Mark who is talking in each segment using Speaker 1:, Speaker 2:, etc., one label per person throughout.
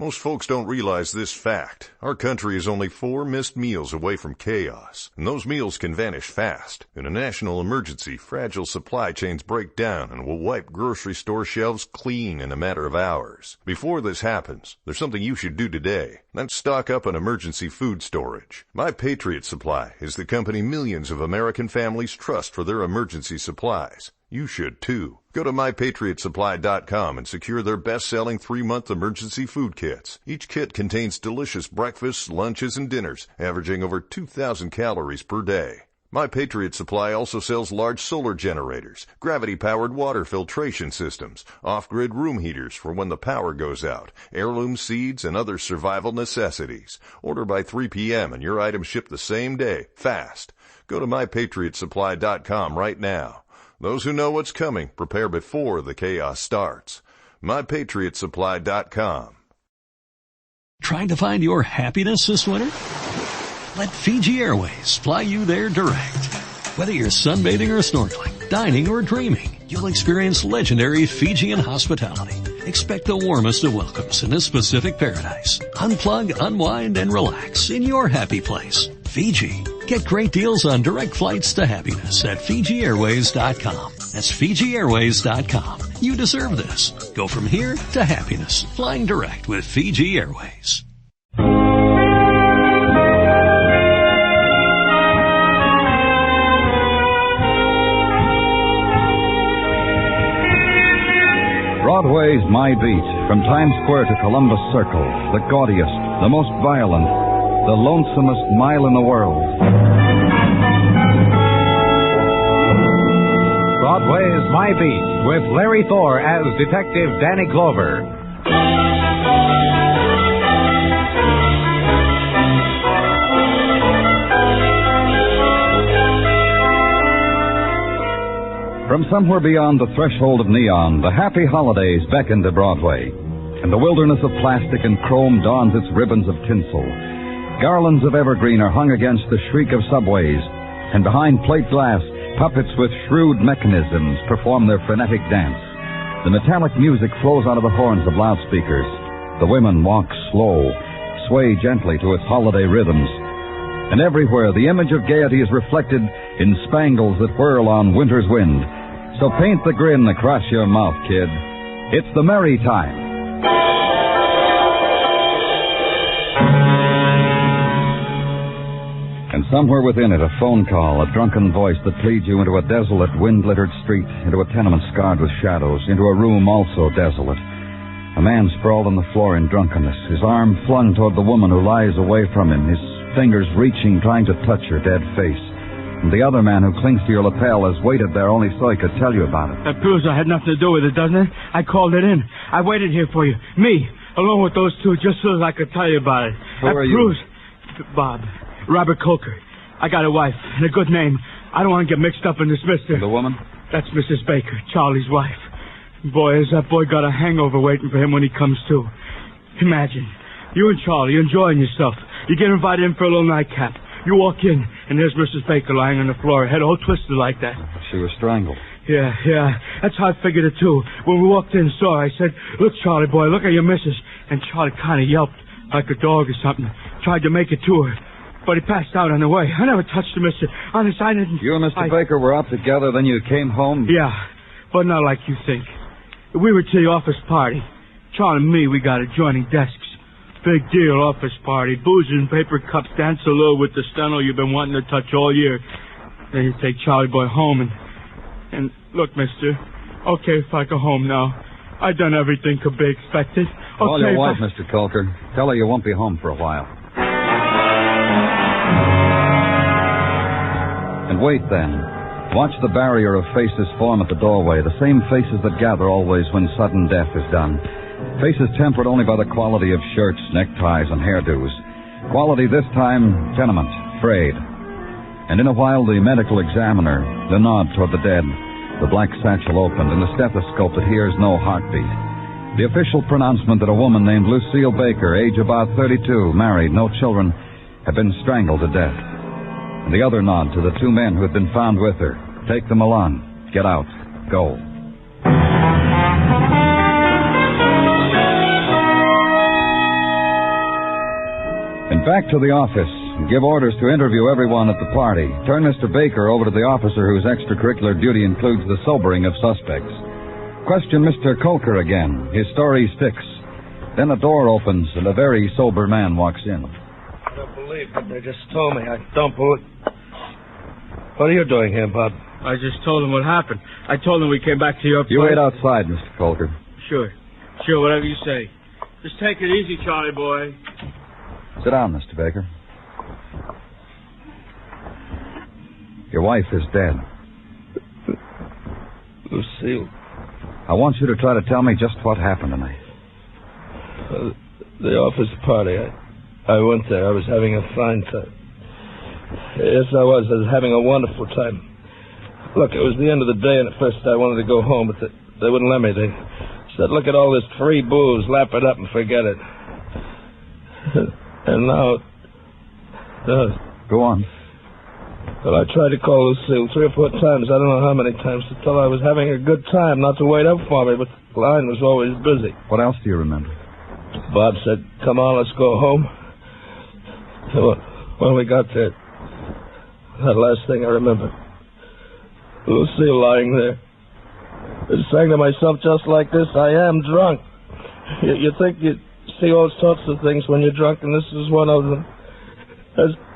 Speaker 1: Most folks don't realize this fact. Our country is only 4 missed meals away from chaos, and those meals can vanish fast. In a national emergency, fragile supply chains break down and will wipe grocery store shelves clean in a matter of hours. Before this happens, there's something you should do today. That's stock up on emergency food storage. My Patriot Supply is the company millions of American families trust for their emergency supplies. You should too. Go to mypatriotsupply.com and secure their best-selling 3-month emergency food kits. Each kit contains delicious breakfasts, lunches, and dinners, averaging over 2,000 calories per day. My Patriot Supply also sells large solar generators, gravity-powered water filtration systems, off-grid room heaters for when the power goes out, heirloom seeds, and other survival necessities. Order by 3 p.m. and your items ship the same day, fast. Go to mypatriotsupply.com right now. Those who know what's coming prepare before the chaos starts. MyPatriotSupply.com.
Speaker 2: Trying to find your happiness this winter? Let Fiji Airways fly you there direct. Whether you're sunbathing or snorkeling, dining or dreaming, you'll experience legendary Fijian hospitality. Expect the warmest of welcomes in this Pacific paradise. Unplug, unwind, and relax in your happy place. Fiji. Get great deals on direct flights to happiness at FijiAirways.com. That's FijiAirways.com. You deserve this. Go from here to happiness. Flying direct with Fiji Airways.
Speaker 3: Broadway's My Beat, from Times Square to Columbus Circle, the gaudiest, the most violent, the lonesomest mile in the world.
Speaker 4: Broadway's My Beat, with Larry Thor as Detective Danny Glover.
Speaker 3: From somewhere beyond the threshold of neon, the happy holidays beckon to Broadway, and the wilderness of plastic and chrome dons its ribbons of tinsel. Garlands of evergreen are hung against the shriek of subways, and behind plate glass, puppets with shrewd mechanisms perform their frenetic dance. The metallic music flows out of the horns of loudspeakers. The women walk slow, sway gently to its holiday rhythms. And everywhere the image of gaiety is reflected in spangles that whirl on winter's wind. So paint the grin across your mouth, kid. It's the merry time. And somewhere within it, a phone call, a drunken voice that leads you into a desolate, wind-littered street, into a tenement scarred with shadows, into a room also desolate. A man sprawled on the floor in drunkenness, his arm flung toward the woman who lies away from him, his fingers reaching, trying to touch her dead face. And the other man who clings to your lapel has waited there only so he could tell you about it.
Speaker 5: That proves I had nothing to do with it, doesn't it? I called it in. I waited here for you. Me, along with those two, just so I could tell you about it.
Speaker 3: Who are you?
Speaker 5: Bob. Robert Coker. I got a wife and a good name. I don't want to get mixed up in this, mister.
Speaker 3: And the woman?
Speaker 5: That's Mrs. Baker, Charlie's wife. Boy, has that boy got a hangover waiting for him when he comes to. Imagine, you and Charlie enjoying yourself. You get invited in for a little nightcap. You walk in, and there's Mrs. Baker lying on the floor, her head all twisted like that.
Speaker 3: She was strangled.
Speaker 5: Yeah. That's how I figured it, too. When we walked in and saw her, I said, "Look, Charlie, boy, look at your missus." And Charlie kind of yelped, like a dog or something. Tried to make it to her. But he passed out on the way. I never touched him, mister. Honest, I didn't...
Speaker 3: You and Mr. Baker were out together, then you came home?
Speaker 5: Yeah, but not like you think. We were to the office party. Charlie and me, we got adjoining desks. Big deal, office party. Booze and paper cups, dance a little with the steno you've been wanting to touch all year. Then you take Charlie boy home and look, mister, okay if I go home now. I done everything could be expected. Okay,
Speaker 3: call your wife, Mr. Coker. Tell her you won't be home for a while. And wait then. Watch the barrier of faces form at the doorway, the same faces that gather always when sudden death is done. Faces tempered only by the quality of shirts, neckties, and hairdos. Quality this time, tenement, frayed. And in a while, the medical examiner, the nod toward the dead, the black satchel opened, and the stethoscope that hears no heartbeat. The official pronouncement that a woman named Lucille Baker, age about 32, married, no children, had been strangled to death. And the other nod to the two men who had been found with her. Take them along. Get out. Go. And back to the office. Give orders to interview everyone at the party. Turn Mr. Baker over to the officer whose extracurricular duty includes the sobering of suspects. Question Mr. Colker again. His story sticks. Then a door opens and a very sober man walks in.
Speaker 6: I don't believe what they just told me. I don't believe... What are you doing here, Bob?
Speaker 5: I just told him what happened. I told him we came back to your place.
Speaker 3: You wait outside, Mr. Colker.
Speaker 5: Sure, whatever you say. Just take it easy, Charlie boy.
Speaker 3: Sit down, Mr. Baker. Your wife is dead.
Speaker 6: Lucille.
Speaker 3: I want you to try to tell me just what happened tonight.
Speaker 6: The office party. I went there. I was having a fine time. Yes, I was. I was having a wonderful time. Look, it was the end of the day, and at first I wanted to go home, but they wouldn't let me. They said, look at all this free booze, lap it up and forget it. And now...
Speaker 3: Go on.
Speaker 6: Well, I tried to call Lucille 3 or 4 times, I don't know how many times, to tell her I was having a good time, not to wait up for me, but the line was always busy.
Speaker 3: What else do you remember?
Speaker 6: Bob said, come on, let's go home. So when we got there, that last thing I remember, Lucille lying there. I was saying to myself just like this, I am drunk. You think you see all sorts of things when you're drunk, and this is one of them.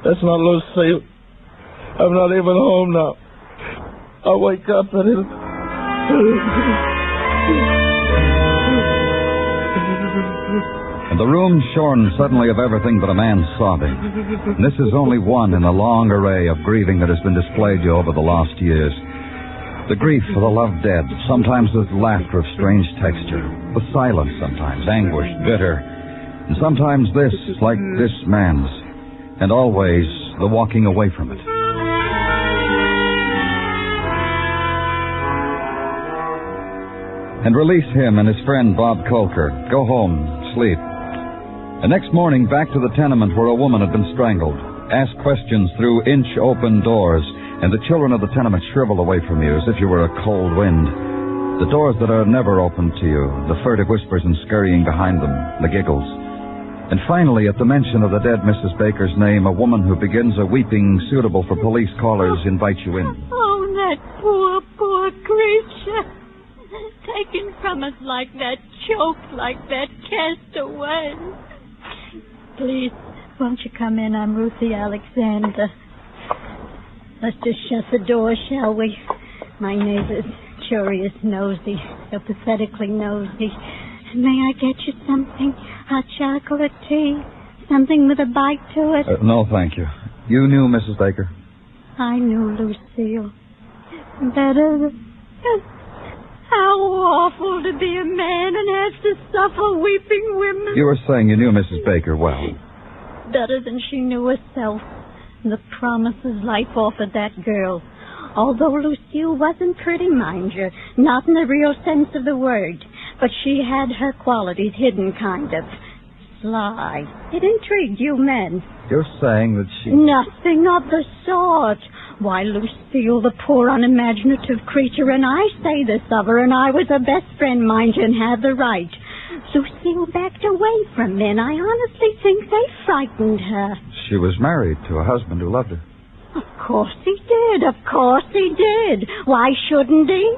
Speaker 6: That's not Lucille. I'm not even home now. I'll wake up and it'll...
Speaker 3: And the room shorn suddenly of everything but a man sobbing. And this is only one in a long array of grieving that has been displayed to you over the lost years. The grief for the loved dead, sometimes with laughter of strange texture, with silence sometimes, anguish, bitter, and sometimes this, like this man's, and always the walking away from it. And release him and his friend Bob Colker. Go home, sleep. The next morning, back to the tenement where a woman had been strangled. Ask questions through inch-open doors, and the children of the tenement shrivel away from you as if you were a cold wind. The doors that are never opened to you, the furtive whispers and scurrying behind them, the giggles. And finally, at the mention of the dead Mrs. Baker's name, a woman who begins a weeping suitable for police callers invites you in.
Speaker 7: Oh, that poor creature. Taken from us like that, choked like that, cast away. Please, won't you come in? I'm Ruthie Alexander. Let's just shut the door, shall we? My neighbor's curious, nosy, so pathetically nosy. May I get you something? Hot chocolate, tea? Something with a bite to it?
Speaker 3: No, thank you. You knew Mrs. Baker?
Speaker 7: I knew Lucille. Better. How awful to be a man and have to suffer weeping women.
Speaker 3: You were saying you knew Mrs. Baker well.
Speaker 7: Better than she knew herself. The promises life offered that girl. Although Lucille wasn't pretty, mind you, not in the real sense of the word, but she had her qualities hidden, kind of. Sly. It intrigued you men.
Speaker 3: You're saying that she...
Speaker 7: Nothing of the sort. Why, Lucille, the poor unimaginative creature, and I say this of her, and I was her best friend, mind you, and have the right. Lucille backed away from men. I honestly think they frightened her.
Speaker 3: She was married to a husband who loved her.
Speaker 7: Of course he did. Of course he did. Why shouldn't he?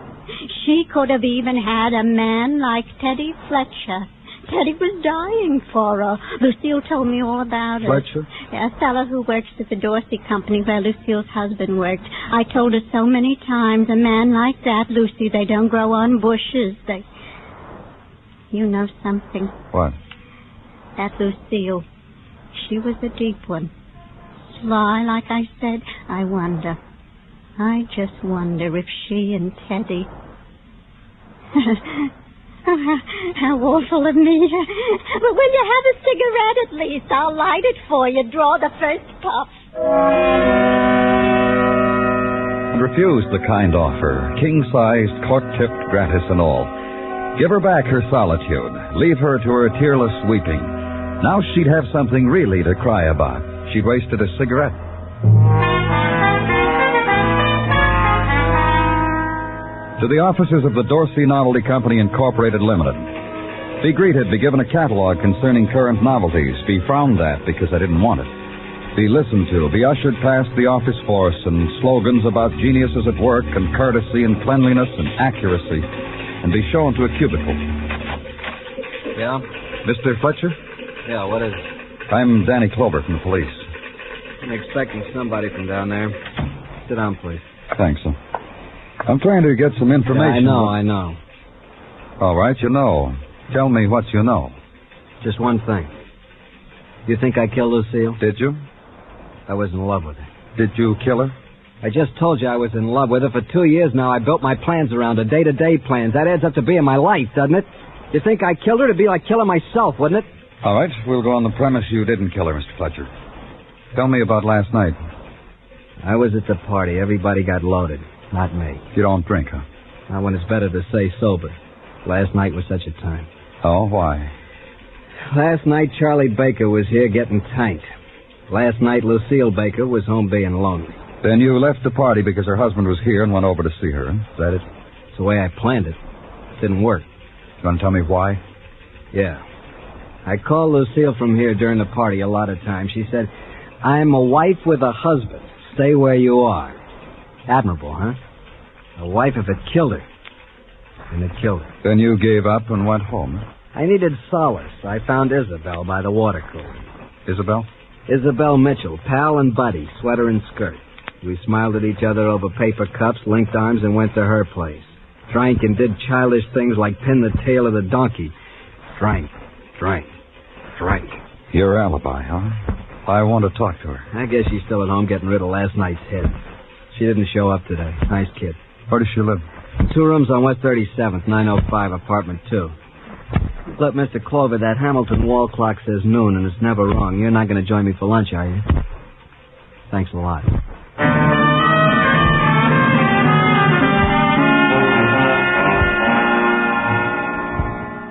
Speaker 7: She could have even had a man like Teddy Fletcher. Teddy was dying for her. Lucille told me all about it.
Speaker 3: Fletcher?
Speaker 7: A fellow who works at the Dorsey Company where Lucille's husband worked. I told her so many times, a man like that, Lucy, they don't grow on bushes. You know something?
Speaker 3: What?
Speaker 7: That Lucille, she was a deep one. Sly, like I said. I wonder. I just wonder if she and Teddy... How awful of me. But will you have a cigarette at least? I'll light it for you. Draw the first puff.
Speaker 3: And refuse the kind offer, king-sized, cork-tipped, gratis and all. Give her back her solitude. Leave her to her tearless weeping. Now she'd have something really to cry about. She'd wasted a cigarette. To the offices of the Dorsey Novelty Company, Incorporated Limited. Be greeted, be given a catalog concerning current novelties, be frowned at because I didn't want it. Be listened to, be ushered past the office force and slogans about geniuses at work and courtesy and cleanliness and accuracy, and be shown to a cubicle.
Speaker 8: Yeah?
Speaker 3: Mr. Fletcher?
Speaker 8: Yeah, what is it?
Speaker 3: I'm Danny Clover from the police.
Speaker 8: I'm expecting somebody from down there. Sit down, please.
Speaker 3: Thanks, sir. I'm trying to get some information.
Speaker 8: Yeah, I know.
Speaker 3: All right, you know. Tell me what you know.
Speaker 8: Just one thing. You think I killed Lucille?
Speaker 3: Did you?
Speaker 8: I was in love with her.
Speaker 3: Did you kill her?
Speaker 8: I just told you I was in love with her. For 2 years now, I built my plans around her, day-to-day plans. That adds up to being my life, doesn't it? You think I killed her? It'd be like killing myself, wouldn't it?
Speaker 3: All right, we'll go on the premise you didn't kill her, Mr. Fletcher. Tell me about last night.
Speaker 8: I was at the party. Everybody got loaded. Not me.
Speaker 3: You don't drink, huh?
Speaker 8: Now, when it's better to say sober. Last night was such a time.
Speaker 3: Oh, why?
Speaker 8: Last night, Charlie Baker was here getting tanked. Last night, Lucille Baker was home being lonely.
Speaker 3: Then you left the party because her husband was here and went over to see her, huh? Is that it?
Speaker 8: It's the way I planned it. It didn't work.
Speaker 3: You want to tell me why?
Speaker 8: Yeah. I called Lucille from here during the party a lot of times. She said, I'm a wife with a husband. Stay where you are. Admirable, huh? A wife if it killed her. And it killed her.
Speaker 3: Then you gave up and went home.
Speaker 8: I needed solace. I found Isabel by the water cooler.
Speaker 3: Isabel?
Speaker 8: Isabel Mitchell, pal and buddy, sweater and skirt. We smiled at each other over paper cups, linked arms, and went to her place. Drank and did childish things like pin the tail of the donkey. Drank.
Speaker 3: Your alibi, huh? I want to talk to her.
Speaker 8: I guess she's still at home getting rid of last night's head. She didn't show up today. Nice kid.
Speaker 3: Where does she live?
Speaker 8: 2 rooms on West 37th, 905, apartment 2. Look, Mr. Clover, that Hamilton wall clock says noon, and it's never wrong. You're not going to join me for lunch, are you? Thanks a lot.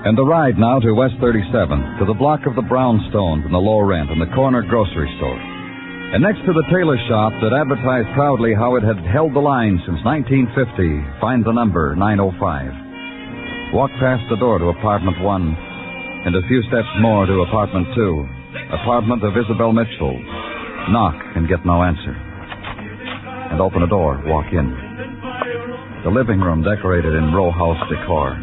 Speaker 3: And the ride now to West 37th, to the block of the brownstones and the low rent and the corner grocery store. And next to the tailor shop that advertised proudly how it had held the line since 1950, find the number 905. Walk past the door to apartment 1, and a few steps more to apartment 2, apartment of Isabel Mitchell. Knock and get no answer. And open a door, walk in. The living room decorated in row house decor.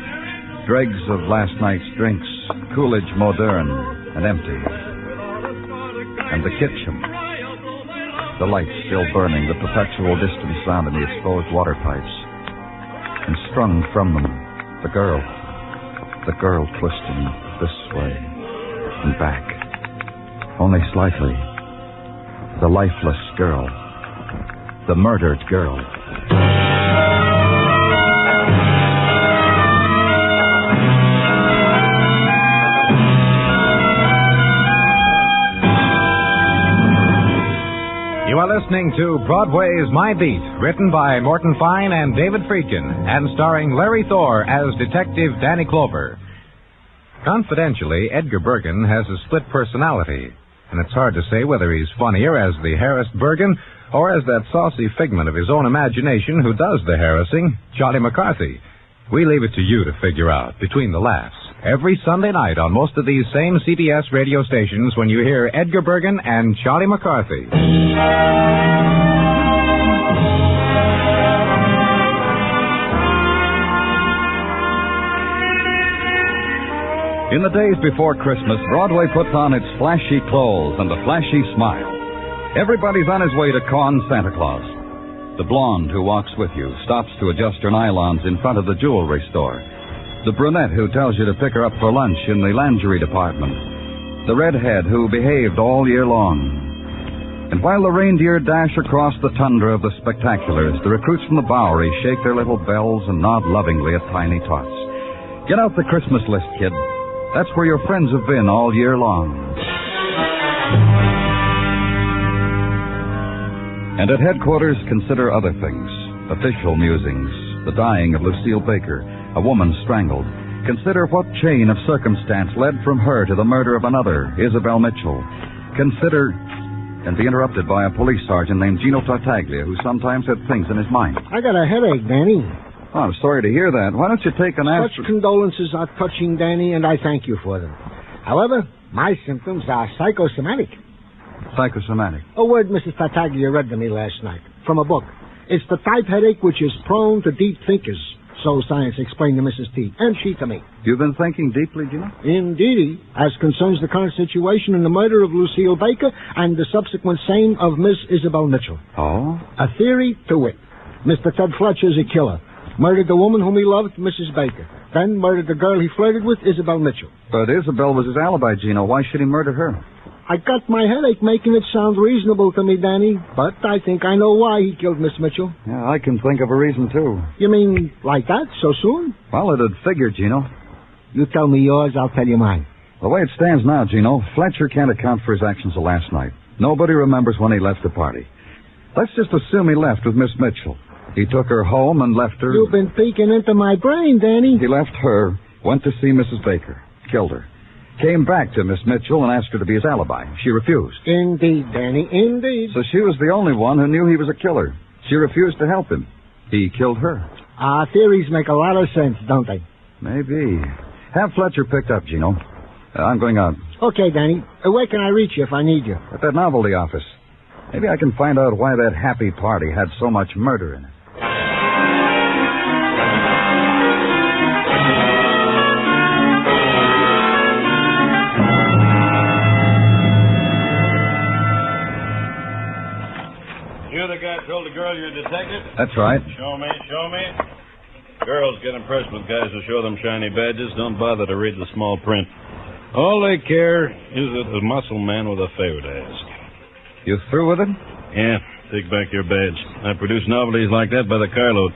Speaker 3: Dregs of last night's drinks, Coolidge modern and empty. And the kitchen. The lights still burning, the perpetual distant sound in the exposed water pipes. And strung from them, the girl twisting this way and back. Only slightly. The lifeless girl. The murdered girl.
Speaker 4: You are listening to Broadway's My Beat, written by Morton Fine and David Friedkin, and starring Larry Thor as Detective Danny Clover. Confidentially, Edgar Bergen has a split personality, and it's hard to say whether he's funnier as the harassed Bergen or as that saucy figment of his own imagination who does the harassing, Charlie McCarthy. We leave it to you to figure out, between the laughs, every Sunday night on most of these same CBS radio stations when you hear Edgar Bergen and Charlie McCarthy.
Speaker 3: In the days before Christmas, Broadway puts on its flashy clothes and a flashy smile. Everybody's on his way to con Santa Claus. The blonde who walks with you stops to adjust her nylons in front of the jewelry store. The brunette who tells you to pick her up for lunch in the lingerie department. The redhead who behaved all year long. And while the reindeer dash across the tundra of the spectaculars, the recruits from the Bowery shake their little bells and nod lovingly at tiny tots. Get out the Christmas list, kid. That's where your friends have been all year long. And at headquarters, consider other things. Official musings, the dying of Lucille Baker, a woman strangled. Consider what chain of circumstance led from her to the murder of another, Isabel Mitchell. Consider, and be interrupted by a police sergeant named Gino Tartaglia, who sometimes had things in his mind.
Speaker 9: I got a headache, Danny.
Speaker 3: Oh, I'm sorry to hear that. Why don't you take an
Speaker 9: Such condolences are touching, Danny, and I thank you for them. However, my symptoms are psychosomatic.
Speaker 3: Psychosomatic?
Speaker 9: A word Mrs. Tartaglia read to me last night from a book. It's the type headache which is prone to deep thinkers, so science explained to Mrs. T, and she to me.
Speaker 3: You've been thinking deeply, Gino?
Speaker 9: Indeedy, as concerns the current situation in the murder of Lucille Baker and the subsequent same of Miss Isabel Mitchell.
Speaker 3: Oh?
Speaker 9: A theory to wit. Mr. Ted Fletcher's a killer. Murdered the woman whom he loved, Mrs. Baker. Then murdered the girl he flirted with, Isabel Mitchell.
Speaker 3: But Isabel was his alibi, Gino. Why should he murder her?
Speaker 9: I got my headache making it sound reasonable to me, Danny, but I think I know why he killed Miss Mitchell.
Speaker 3: Yeah, I can think of a reason, too.
Speaker 9: You mean like that, so soon?
Speaker 3: Well, it'd figure, Gino.
Speaker 9: You tell me yours, I'll tell you mine.
Speaker 3: The way it stands now, Gino, Fletcher can't account for his actions of last night. Nobody remembers when he left the party. Let's just assume he left with Miss Mitchell. He took her home and left her...
Speaker 9: You've been peeking into my brain, Danny.
Speaker 3: He left her, went to see Mrs. Baker, killed her. Came back to Miss Mitchell and asked her to be his alibi. She refused.
Speaker 9: Indeed, Danny, indeed.
Speaker 3: So she was the only one who knew he was a killer. She refused to help him. He killed her.
Speaker 9: Our theories make a lot of sense, don't they?
Speaker 3: Maybe. Have Fletcher picked up, Gino. I'm going out.
Speaker 9: Okay, Danny. Where can I reach you if I need you?
Speaker 3: At that novelty office. Maybe I can find out why that happy party had so much murder in it.
Speaker 10: You're the guy who told the girl you're a detective?
Speaker 3: That's right.
Speaker 10: Show me. Girls get impressed with guys who show them shiny badges. Don't bother to read the small print. All they care is that the muscle man with a favor to ask.
Speaker 3: You through with it?
Speaker 10: Yeah, take back your badge. I produce novelties like that by the carload.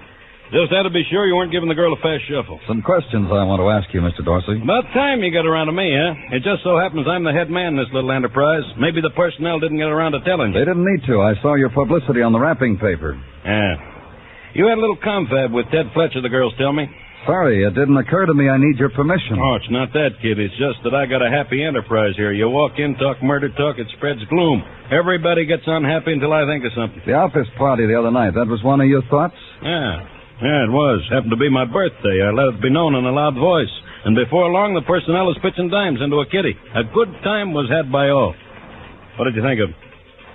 Speaker 10: Just had to be sure you weren't giving the girl a fast shuffle.
Speaker 3: Some questions I want to ask you, Mr. Dorsey.
Speaker 10: About time you got around to me, huh? It just so happens I'm the head man in this little enterprise. Maybe the personnel didn't get around to telling you.
Speaker 3: They didn't need to. I saw your publicity on the wrapping paper.
Speaker 10: Yeah. You had a little confab with Ted Fletcher, the girls tell me.
Speaker 3: Sorry, it didn't occur to me I need your permission.
Speaker 10: Oh, it's not that, kid. It's just that I got a happy enterprise here. You walk in, talk murder talk, it spreads gloom. Everybody gets unhappy until I think of something.
Speaker 3: The office party the other night, that was one of your thoughts?
Speaker 10: Yeah, it was. Happened to be my birthday. I let it be known in a loud voice. And before long, the personnel is pitching dimes into a kitty. A good time was had by all. What did you think of him?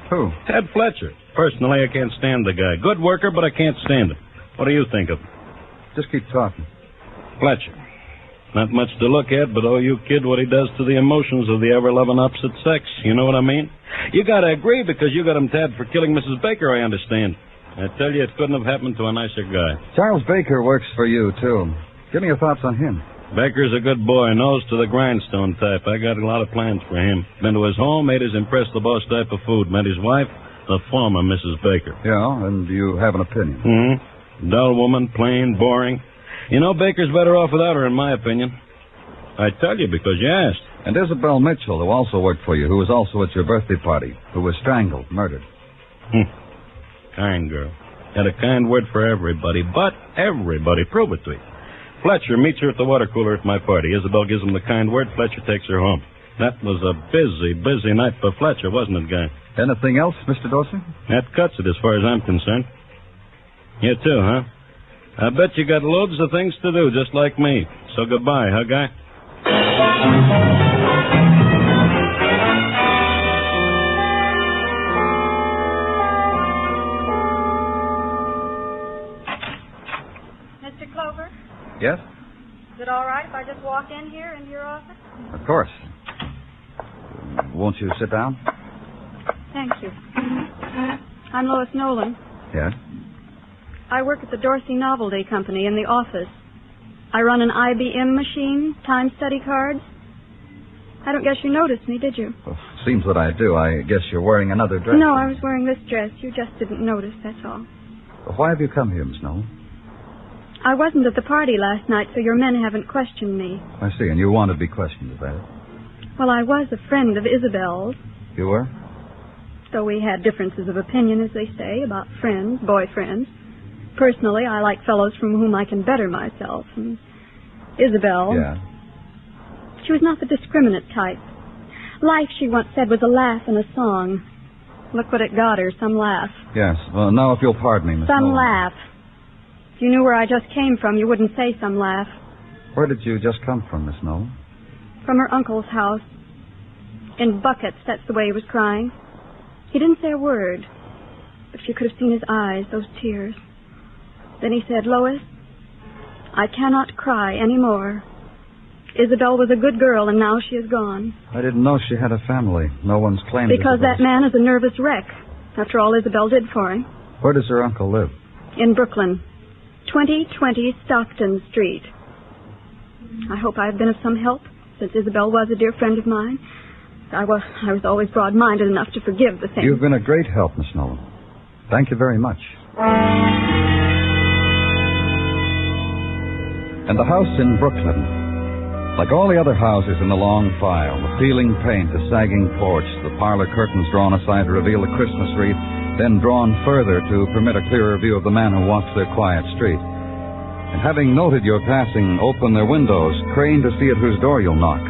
Speaker 3: Who?
Speaker 10: Ted Fletcher. Personally, I can't stand the guy. Good worker, but I can't stand him. What do you think of him?
Speaker 3: Just keep talking.
Speaker 10: Fletcher. Not much to look at, but oh, you kid, what he does to the emotions of the ever-loving opposite sex. You know what I mean? You gotta agree because you got him tabbed for killing Mrs. Baker, I understand. I tell you, it couldn't have happened to a nicer guy.
Speaker 3: Charles Baker works for you, too. Give me your thoughts on him.
Speaker 10: Baker's a good boy, nose to the grindstone type. I got a lot of plans for him. Been to his home, ate his impressed the boss type of food. Met his wife, the former Mrs. Baker.
Speaker 3: Yeah, and you have an opinion.
Speaker 10: Mm-hmm. Dull woman, plain, boring. You know, Baker's better off without her, in my opinion. I tell you because you asked.
Speaker 3: And Isabel Mitchell, who also worked for you, who was also at your birthday party, who was strangled, murdered.
Speaker 10: Kind girl. Had a kind word for everybody, but everybody. Prove it to you. Fletcher meets her at the water cooler at my party. Isabel gives him the kind word. Fletcher takes her home. That was a busy night for Fletcher, wasn't it, guy?
Speaker 3: Anything else, Mr. Dorsey?
Speaker 10: That cuts it as far as I'm concerned. You too, huh? I bet you got loads of things to do, just like me. So goodbye, huh, guy?
Speaker 11: Mr. Clover,
Speaker 3: Yes?
Speaker 11: is it all right if I just walk in here into your office?
Speaker 3: Of course. Won't you sit down?
Speaker 11: Thank you. I'm Lois Nolan.
Speaker 3: Yes?
Speaker 11: I work at the Dorsey Novelty Company in the office. I run an IBM machine, time study cards. I don't guess you noticed me, did you?
Speaker 3: Well, seems that I do. I guess you're wearing another dress.
Speaker 11: No, I was wearing this dress. You just didn't notice, that's all.
Speaker 3: Why have you come here, Miss Nolan?
Speaker 11: I wasn't at the party last night, so your men haven't questioned me.
Speaker 3: I see, and you want to be questioned, is that it?
Speaker 11: Well, I was a friend of Isabel's.
Speaker 3: You were?
Speaker 11: So we had differences of opinion, as they say, about friends, boyfriends. Personally, I like fellows from whom I can better myself. And Isabel...
Speaker 3: Yeah.
Speaker 11: She was not the discriminate type. Life, she once said, was a laugh and a song. Look what it got her, some laugh.
Speaker 3: Yes. Well, now, if you'll pardon me, Miss
Speaker 11: Some
Speaker 3: Nolan.
Speaker 11: laugh. If you knew where I just came from, you wouldn't say some laugh.
Speaker 3: Where did you just come from, Miss Nolan?
Speaker 11: From her uncle's house. In buckets, that's the way he was crying. He didn't say a word, but you could have seen his eyes, those tears. Then he said, Lois, I cannot cry anymore. Isabel was a good girl, and now she is gone.
Speaker 3: I didn't know she had a family. No one's claimed
Speaker 11: Because
Speaker 3: Isabel's.
Speaker 11: that man is a nervous wreck, after all Isabel did for him.
Speaker 3: Where does her uncle live?
Speaker 11: In Brooklyn. 2020 Stockton Street. I hope I have been of some help, since Isabel was a dear friend of mine. I was always broad-minded enough to forgive the thing.
Speaker 3: You've been a great help, Miss Nolan. Thank you very much. And the house in Brooklyn, like all the other houses in the long file, the peeling paint, the sagging porch, the parlor curtains drawn aside to reveal the Christmas wreath, then drawn further to permit a clearer view of the man who walks their quiet street. And having noted your passing, open their windows, crane to see at whose door you'll knock.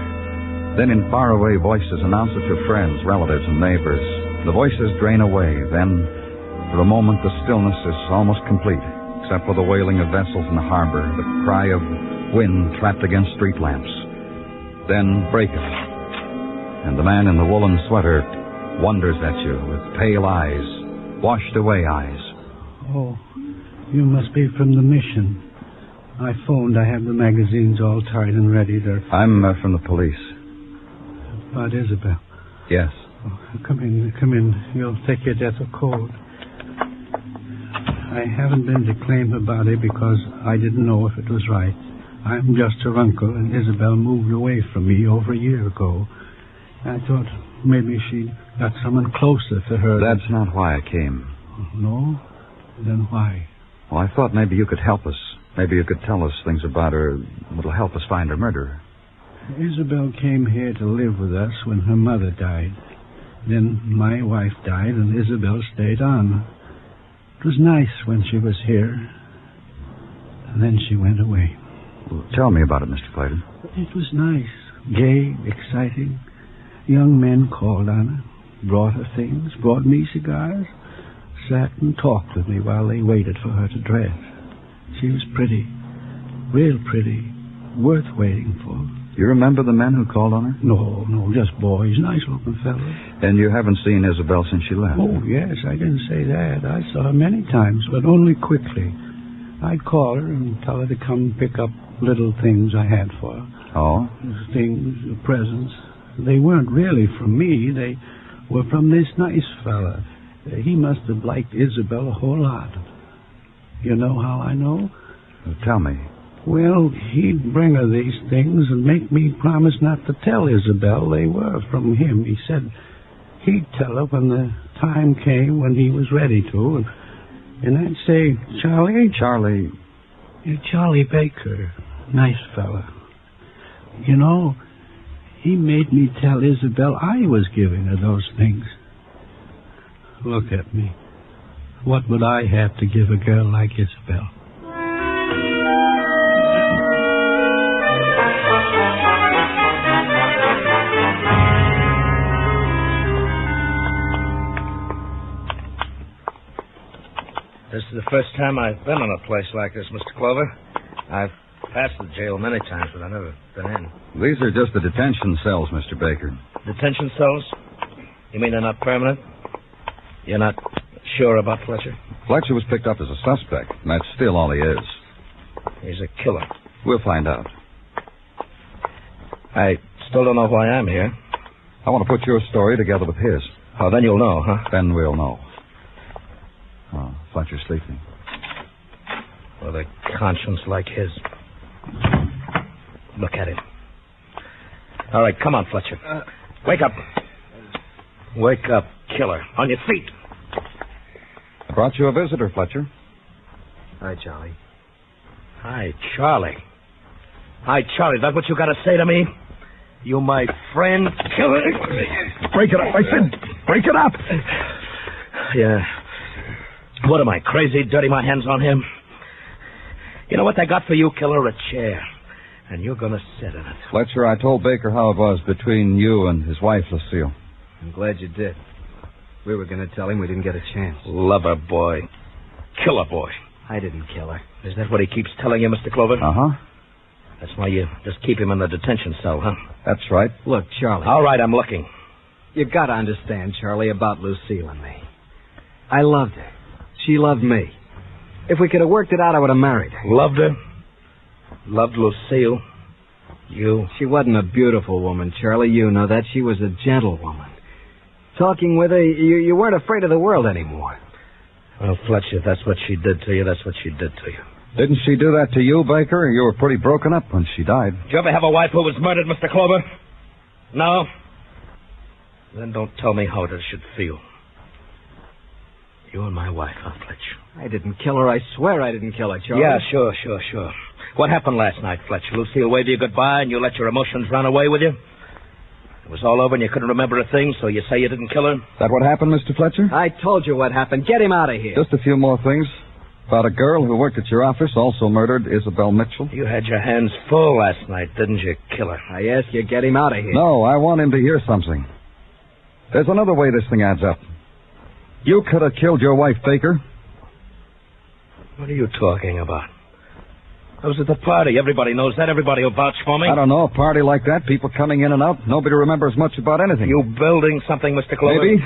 Speaker 3: Then in faraway voices announce it to friends, relatives, and neighbors. The voices drain away. Then, for a moment, the stillness is almost complete, except for the wailing of vessels in the harbor, the cry of wind trapped against street lamps. Then break it, and the man in the woolen sweater wonders at you with pale eyes, washed away eyes.
Speaker 12: Oh, you must be from the mission. I phoned. I have the magazines all tied and ready.
Speaker 3: I'm from the police.
Speaker 12: About Isabel.
Speaker 3: Yes.
Speaker 12: Oh, come in. You'll take your death of cold. I haven't been to claim her body because I didn't know if it was right. I'm just her uncle, and Isabel moved away from me over a year ago. I thought maybe she got someone closer to her.
Speaker 3: That's not why I came.
Speaker 12: No? Then why?
Speaker 3: Well, I thought maybe you could help us. Maybe you could tell us things about her that'll help us find her murderer.
Speaker 12: Isabel came here to live with us when her mother died. Then my wife died, and Isabel stayed on. It was nice when she was here. And then she went away.
Speaker 3: Well, tell me about it, Mr. Clayton.
Speaker 12: It was nice. Gay, exciting. Young men called on her, brought her things, brought me cigars, sat and talked with me while they waited for her to dress. She was pretty, real pretty, worth waiting for.
Speaker 3: You remember the men who called on her?
Speaker 12: No, just boys, nice-looking fellows.
Speaker 3: And you haven't seen Isabel since she left?
Speaker 12: Oh, yes, I didn't say that. I saw her many times, but only quickly. I'd call her and tell her to come pick up little things I had for her.
Speaker 3: Oh?
Speaker 12: Things, presents. They weren't really from me. They were from this nice fella. He must have liked Isabel a whole lot. You know how I know?
Speaker 3: Well, tell me.
Speaker 12: Well, he'd bring her these things and make me promise not to tell Isabel they were from him. He said he'd tell her when the time came when he was ready to. And I'd say, Charlie?
Speaker 3: Charlie?
Speaker 12: Charlie Baker. Nice fella. You know, he made me tell Isabel I was giving her those things. Look at me. What would I have to give a girl like Isabel?
Speaker 6: This is the first time I've been in a place like this, Mr. Clover. I've passed the jail many times, but I've never been in.
Speaker 3: These are just the detention cells, Mr. Baker.
Speaker 6: Detention cells? You mean they're not permanent? You're not sure about Fletcher?
Speaker 3: Fletcher was picked up as a suspect, and that's still all he is.
Speaker 6: He's a killer.
Speaker 3: We'll find out.
Speaker 6: I still don't know why I'm here.
Speaker 3: I want to put your story together with his.
Speaker 6: Oh, then you'll know, huh?
Speaker 3: Then we'll know. Oh, Fletcher's sleeping.
Speaker 6: With a conscience like his. Look at him. All right, come on, Fletcher. Wake up. Wake up, killer. On your feet.
Speaker 3: I brought you a visitor, Fletcher.
Speaker 6: Hi, Charlie. Hi, Charlie. Hi, Charlie. Is that what you got to say to me? You my friend, killer?
Speaker 3: Break it up. I said break it up.
Speaker 6: Yeah. What am I, crazy, dirty my hands on him? You know what they got for you, killer? A chair. And you're going to sit in it.
Speaker 3: Fletcher, I told Baker how it was between you and his wife, Lucille.
Speaker 8: I'm glad you did. We were going to tell him we didn't get a chance.
Speaker 6: Lover boy. Killer boy.
Speaker 8: I didn't kill her.
Speaker 6: Is that what he keeps telling you, Mr. Clover?
Speaker 3: Uh-huh.
Speaker 6: That's why you just keep him in the detention cell, huh?
Speaker 3: That's right.
Speaker 8: Look, Charlie.
Speaker 6: All right, I'm looking.
Speaker 8: You gotta understand, Charlie, about Lucille and me. I loved her. She loved me. If we could have worked it out, I would have married her.
Speaker 6: Loved her? Loved Lucille? You?
Speaker 8: She wasn't a beautiful woman, Charlie. You know that. She was a gentlewoman. Talking with her, you weren't afraid of the world anymore.
Speaker 6: Well, Fletcher, if that's what she did to you, that's what she did to you.
Speaker 3: Didn't she do that to you, Baker? You were pretty broken up when she died.
Speaker 6: Did you ever have a wife who was murdered, Mr. Clover? No? Then don't tell me how it should feel. You and my wife, huh, Fletcher?
Speaker 8: I didn't kill her. I swear I didn't kill her, Charlie.
Speaker 6: Yeah, sure. What happened last night, Fletcher? Lucille waved you goodbye and you let your emotions run away with you? It was all over and you couldn't remember a thing, so you say you didn't kill her?
Speaker 3: Is that what happened, Mr. Fletcher?
Speaker 8: I told you what happened. Get him out of here.
Speaker 3: Just a few more things. About a girl who worked at your office, also murdered Isabel Mitchell.
Speaker 6: You had your hands full last night, didn't you, killer?
Speaker 8: I ask you, get him out of here.
Speaker 3: No, I want him to hear something. There's another way this thing adds up. You could have killed your wife, Baker.
Speaker 6: What are you talking about? I was at the party. Everybody knows that. Everybody will vouch for me.
Speaker 3: I don't know. A party like that, people coming in and out, nobody remembers much about anything.
Speaker 6: You building something, Mr. Clover?
Speaker 3: Maybe.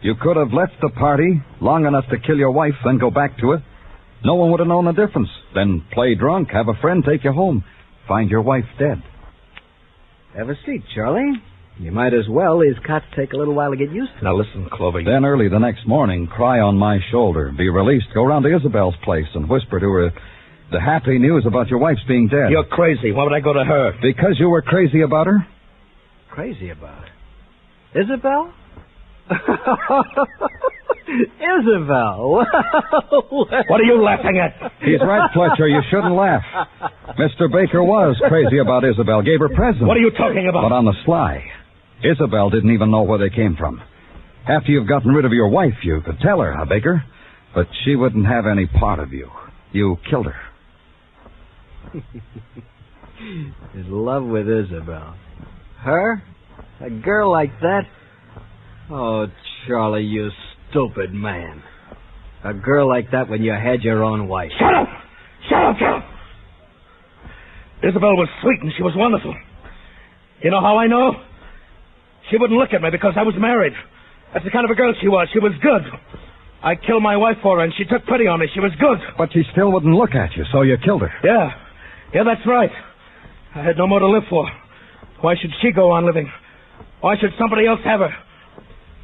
Speaker 3: You could have left the party long enough to kill your wife, then go back to it. No one would have known the difference. Then play drunk, have a friend take you home, find your wife dead.
Speaker 8: Have a seat, Charlie. You might as well. These cots take a little while to get used to.
Speaker 6: Now listen, Clover.
Speaker 3: Then early the next morning, cry on my shoulder, be released, go round to Isabel's place and whisper to her the happy news about your wife's being dead.
Speaker 6: You're crazy. Why would I go to her?
Speaker 3: Because you were crazy about her?
Speaker 8: Crazy about her? Isabel? Isabel.
Speaker 6: What are you laughing at?
Speaker 3: He's right, Fletcher. You shouldn't laugh. Mr. Baker was crazy about Isabel, gave her presents.
Speaker 6: What are you talking about?
Speaker 3: But on the sly. Isabel didn't even know where they came from. After you've gotten rid of your wife, you could tell her, huh, Baker? But she wouldn't have any part of you. You killed her.
Speaker 8: In love with Isabel. Her? A girl like that? Oh, Charlie, you stupid man. A girl like that when you had your own wife.
Speaker 6: Shut up! Isabel was sweet and she was wonderful. You know how I know? She wouldn't look at me because I was married. That's the kind of a girl she was. She was good. I killed my wife for her and she took pity on me. She was good.
Speaker 3: But she still wouldn't look at you, so you killed her.
Speaker 6: Yeah, that's right. I had no more to live for. Why should she go on living? Why should somebody else have her?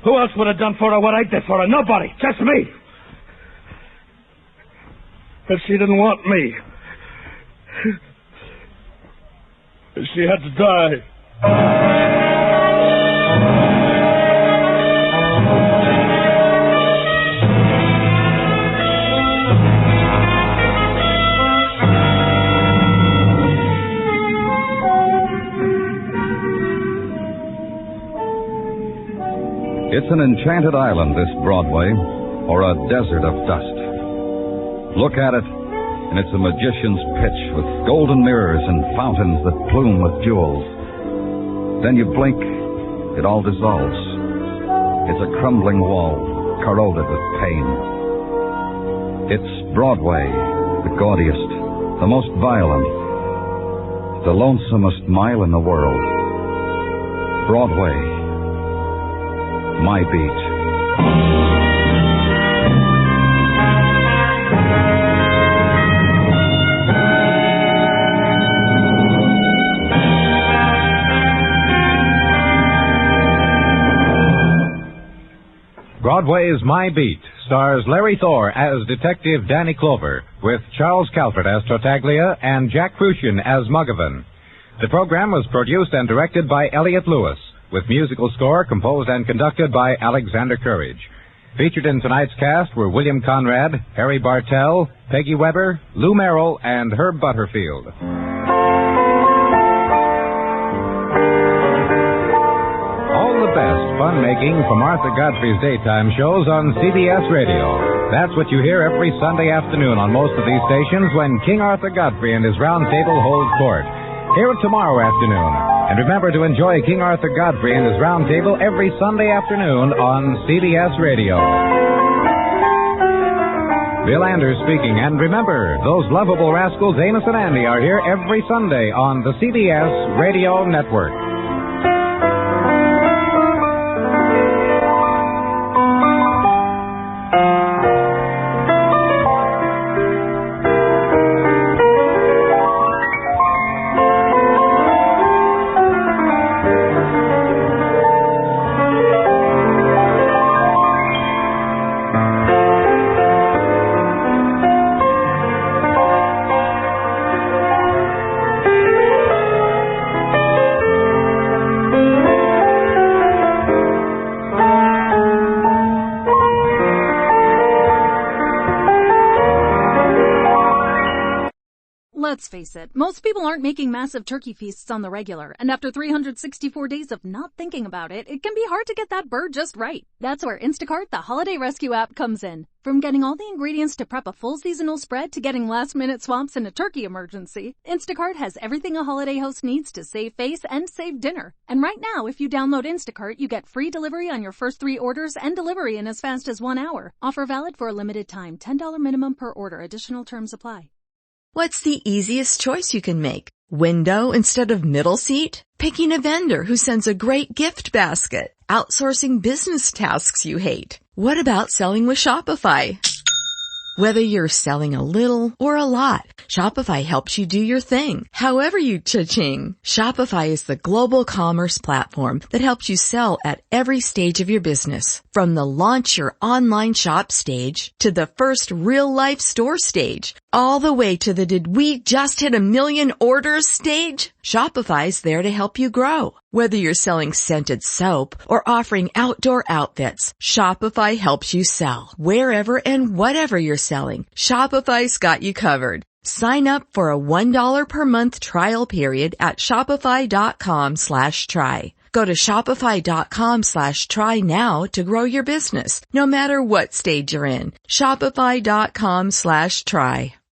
Speaker 6: Who else would have done for her what I did for her? Nobody. Just me. If she didn't want me, she had to die.
Speaker 3: It's an enchanted island, this Broadway, or a desert of dust. Look at it, and it's a magician's pitch with golden mirrors and fountains that plume with jewels. Then you blink, it all dissolves. It's a crumbling wall, corroded with pain. It's Broadway, the gaudiest, the most violent, the lonesomest mile in the world. Broadway. My beat.
Speaker 4: Broadway's My Beat stars Larry Thor as Detective Danny Clover, with Charles Calvert as Tartaglia and Jack Crucian as Muggavan. The program was produced and directed by Elliott Lewis, with musical score composed and conducted by Alexander Courage. Featured in tonight's cast were William Conrad, Harry Bartell, Peggy Weber, Lou Merrill, and Herb Butterfield. All the best fun-making from Arthur Godfrey's daytime shows on CBS Radio. That's what you hear every Sunday afternoon on most of these stations when King Arthur Godfrey and his round table hold court. Hear it tomorrow afternoon. And remember to enjoy King Arthur Godfrey and his round table every Sunday afternoon on CBS Radio. Bill Anders speaking. And remember, those lovable rascals Amos and Andy are here every Sunday on the CBS Radio Network.
Speaker 13: Let's face it, most people aren't making massive turkey feasts on the regular, and after 364 days of not thinking about it, it can be hard to get that bird just right. That's where Instacart, the holiday rescue app, comes in. From getting all the ingredients to prep a full seasonal spread to getting last-minute swaps in a turkey emergency, Instacart has everything a holiday host needs to save face and save dinner. And right now, if you download Instacart, you get free delivery on your first 3 orders and delivery in as fast as 1 hour. Offer valid for a limited time. $10 minimum per order. Additional terms apply.
Speaker 14: What's the easiest choice you can make? Window instead of middle seat? Picking a vendor who sends a great gift basket? Outsourcing business tasks you hate? What about selling with Shopify? Whether you're selling a little or a lot, Shopify helps you do your thing, however you cha-ching. Shopify is the global commerce platform that helps you sell at every stage of your business. From the launch your online shop stage to the first real-life store stage, all the way to the did we just hit 1 million orders stage. Shopify's there to help you grow. Whether you're selling scented soap or offering outdoor outfits, Shopify helps you sell. Wherever and whatever you're selling, Shopify's got you covered. Sign up for a $1 per month trial period at shopify.com/try. Go to shopify.com/try now to grow your business, no matter what stage you're in. Shopify.com/try.